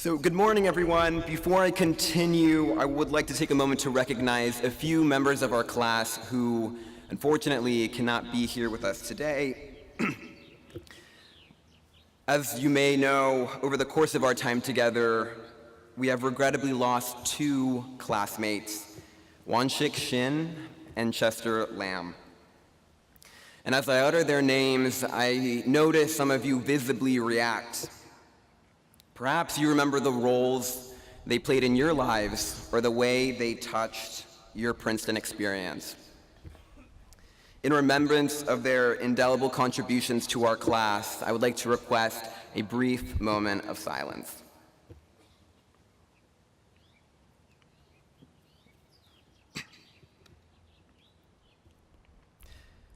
So good morning, everyone. Before I continue, I would like to take a moment to recognize a few members of our class who, unfortunately, cannot be here with us today. As you may know, over the course of our time together, we have regrettably lost two classmates, Wanshik Shin and Chester Lamb. And as I utter their names, I notice some of you visibly react. Perhaps you remember the roles they played in your lives or the way they touched your Princeton experience. In remembrance of their indelible contributions to our class, I would like to request a brief moment of silence.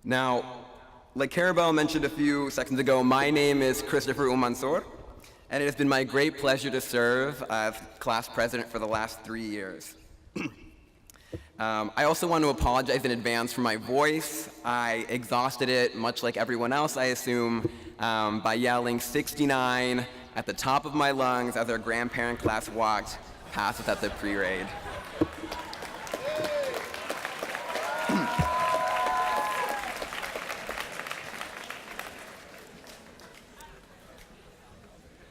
Now, like Carabelle mentioned a few seconds ago, my name is Christopher Umanzor, and it has been my great pleasure to serve as class president for the last 3 years. I also want to apologize in advance for my voice. I exhausted it, much like everyone else, I assume, by yelling 69 at the top of my lungs as our grandparent class walked past us at the pre-raid.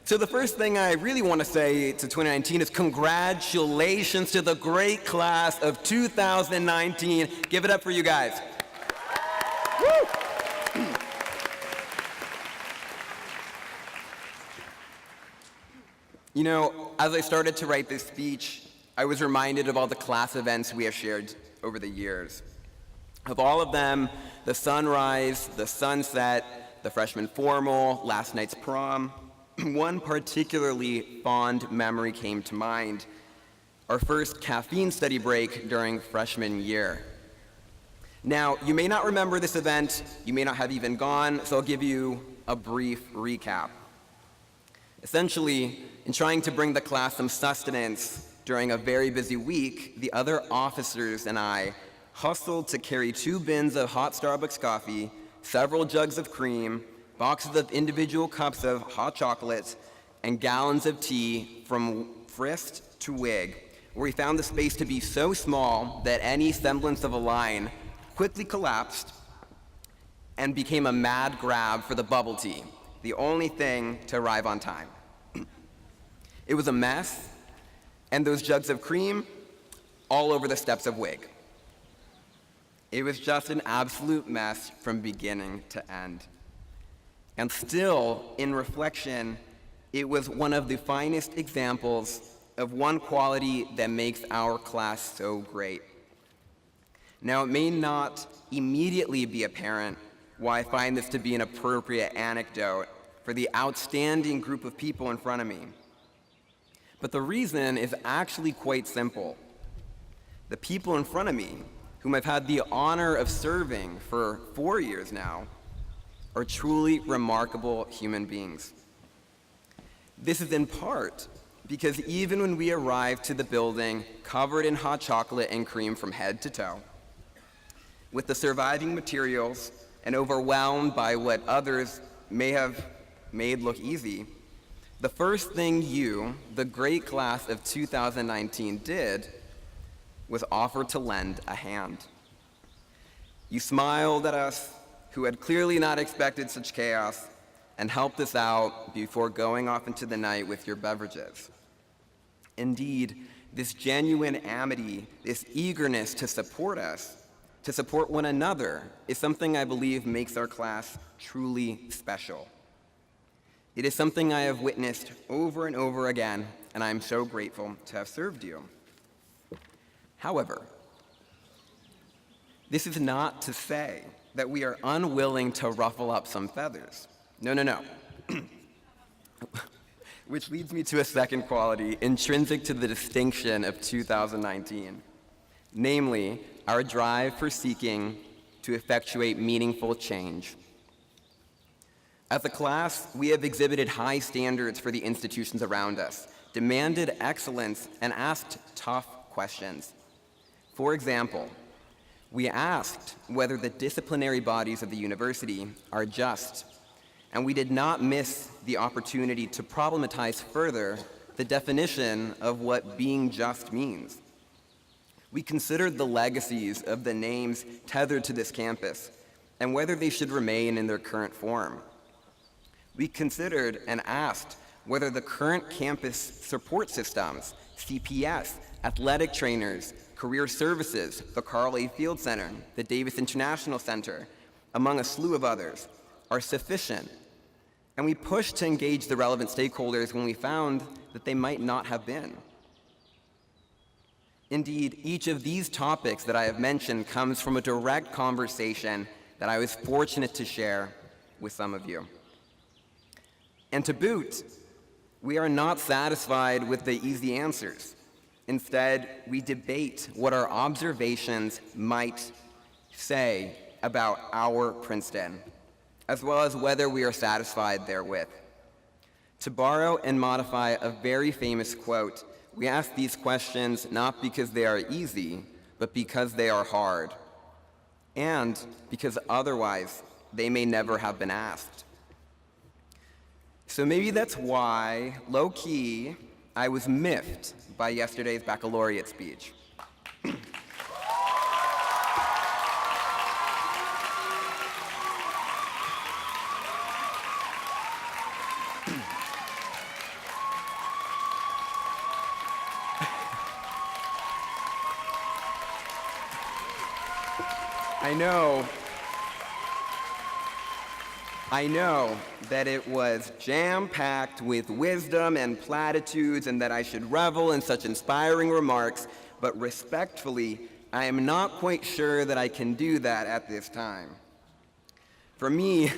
So the first thing I really want to say to 2019 is congratulations to the great class of 2019. Give it up for you guys. Woo! You know, as I started to write this speech, I was reminded of all the class events we have shared over the years. Of all of them, the sunrise, the sunset, the freshman formal, last night's prom, one particularly fond memory came to mind, our first caffeine study break during freshman year. Now, you may not remember this event, you may not have even gone, so I'll give you a brief recap. Essentially, in trying to bring the class some sustenance during a very busy week, the other officers and I hustled to carry 2 bins of hot Starbucks coffee, several jugs of cream, boxes of individual cups of hot chocolates, and gallons of tea from Frist to Wig, where we found the space to be so small that any semblance of a line quickly collapsed and became a mad grab for the bubble tea, the only thing to arrive on time. It was a mess, and those jugs of cream all over the steps of Wig. It was just an absolute mess from beginning to end. And still, in reflection, it was one of the finest examples of one quality that makes our class so great. Now, it may not immediately be apparent why I find this to be an appropriate anecdote for the outstanding group of people in front of me. But the reason is actually quite simple. The people in front of me, whom I've had the honor of serving for 4 years now, are truly remarkable human beings. This is in part because even when we arrived to the building covered in hot chocolate and cream from head to toe, with the surviving materials and overwhelmed by what others may have made look easy, the first thing you, the great class of 2019, did was offer to lend a hand. You smiled at us, who had clearly not expected such chaos, and helped us out before going off into the night with your beverages. Indeed, this genuine amity, this eagerness to support us, to support one another, is something I believe makes our class truly special. It is something I have witnessed over and over again, and I am so grateful to have served you. However, this is not to say that we are unwilling to ruffle up some feathers. No. Which leads me to a second quality intrinsic to the distinction of 2019, namely our drive for seeking to effectuate meaningful change. As a class, we have exhibited high standards for the institutions around us, demanded excellence, and asked tough questions. For example, we asked whether the disciplinary bodies of the university are just, and we did not miss the opportunity to problematize further the definition of what being just means. We considered the legacies of the names tethered to this campus and whether they should remain in their current form. We considered and asked whether the current campus support systems, CPS, athletic trainers, career services, the Carl A. Field Center, the Davis International Center, among a slew of others, are sufficient. And we pushed to engage the relevant stakeholders when we found that they might not have been. Indeed, each of these topics that I have mentioned comes from a direct conversation that I was fortunate to share with some of you. And to boot, we are not satisfied with the easy answers. Instead, we debate what our observations might say about our Princeton, as well as whether we are satisfied therewith. To borrow and modify a very famous quote, we ask these questions not because they are easy, but because they are hard, and because otherwise they may never have been asked. So maybe that's why, low-key, I was miffed by yesterday's baccalaureate speech. I know that it was jam-packed with wisdom and platitudes and that I should revel in such inspiring remarks, but respectfully, I am not quite sure that I can do that at this time. For me,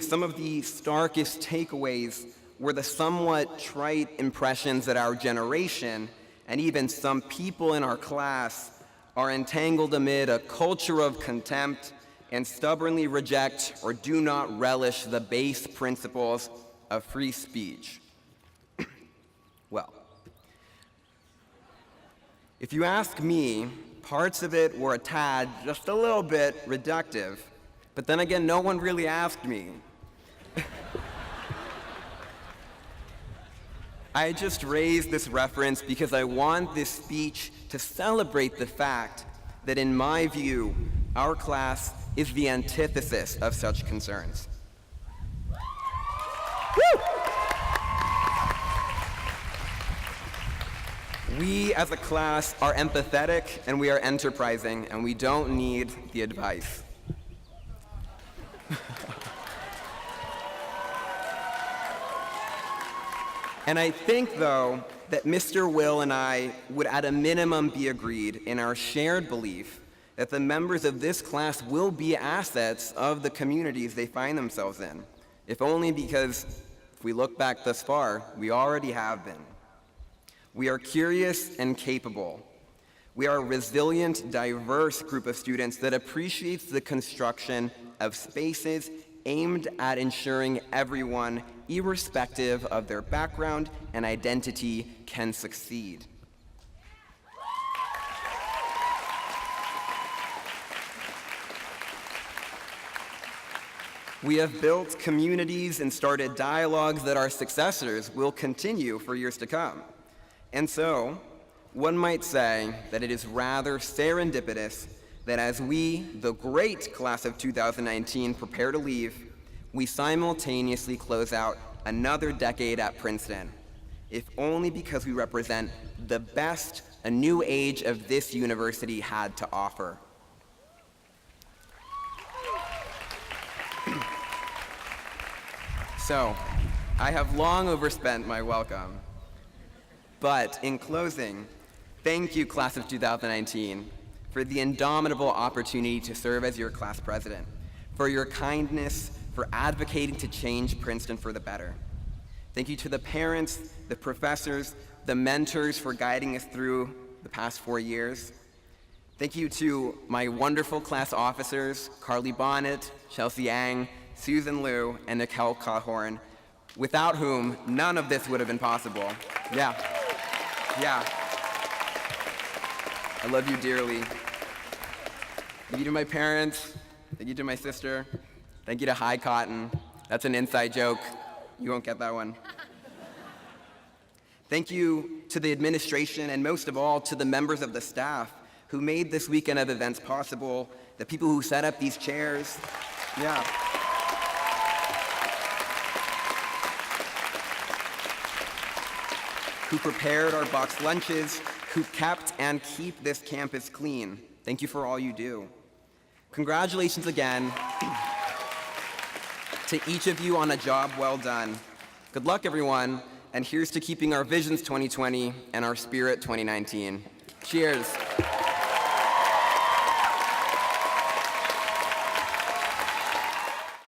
some of the starkest takeaways were the somewhat trite impressions that our generation and even some people in our class are entangled amid a culture of contempt and stubbornly reject or do not relish the base principles of free speech. Well, if you ask me, parts of it were a tad, just a little bit, reductive, but then again, no one really asked me. I just raised this reference because I want this speech to celebrate the fact that, in my view, our class is the antithesis of such concerns. Woo! We as a class are empathetic and we are enterprising and we don't need the advice. And I think, though, that Mr. Will and I would at a minimum be agreed in our shared belief that the members of this class will be assets of the communities they find themselves in, if only because, if we look back thus far, we already have been. We are curious and capable. We are a resilient, diverse group of students that appreciates the construction of spaces aimed at ensuring everyone, irrespective of their background and identity, can succeed. We have built communities and started dialogues that our successors will continue for years to come. And so, one might say that it is rather serendipitous that as we, the great class of 2019, prepare to leave, we simultaneously close out another decade at Princeton, if only because we represent the best a new age of this university had to offer. So, I have long overspent my welcome, but in closing, thank you, class of 2019, for the indomitable opportunity to serve as your class president, for your kindness, for advocating to change Princeton for the better. Thank you to the parents, the professors, the mentors for guiding us through the past 4 years. Thank you to my wonderful class officers, Carly Bonnet, Chelsea Yang, Susan Liu, and Nicole Cahorn, without whom none of this would have been possible. Yeah. I love you dearly. Thank you to my parents. Thank you to my sister. Thank you to High Cotton. That's an inside joke. You won't get that one. Thank you to the administration and most of all to the members of the staff who made this weekend of events possible, the people who set up these chairs. Yeah. Who prepared our boxed lunches, who kept and keep this campus clean. Thank you for all you do. Congratulations again to each of you on a job well done. Good luck, everyone, and here's to keeping our visions 2020 and our spirit 2019. Cheers.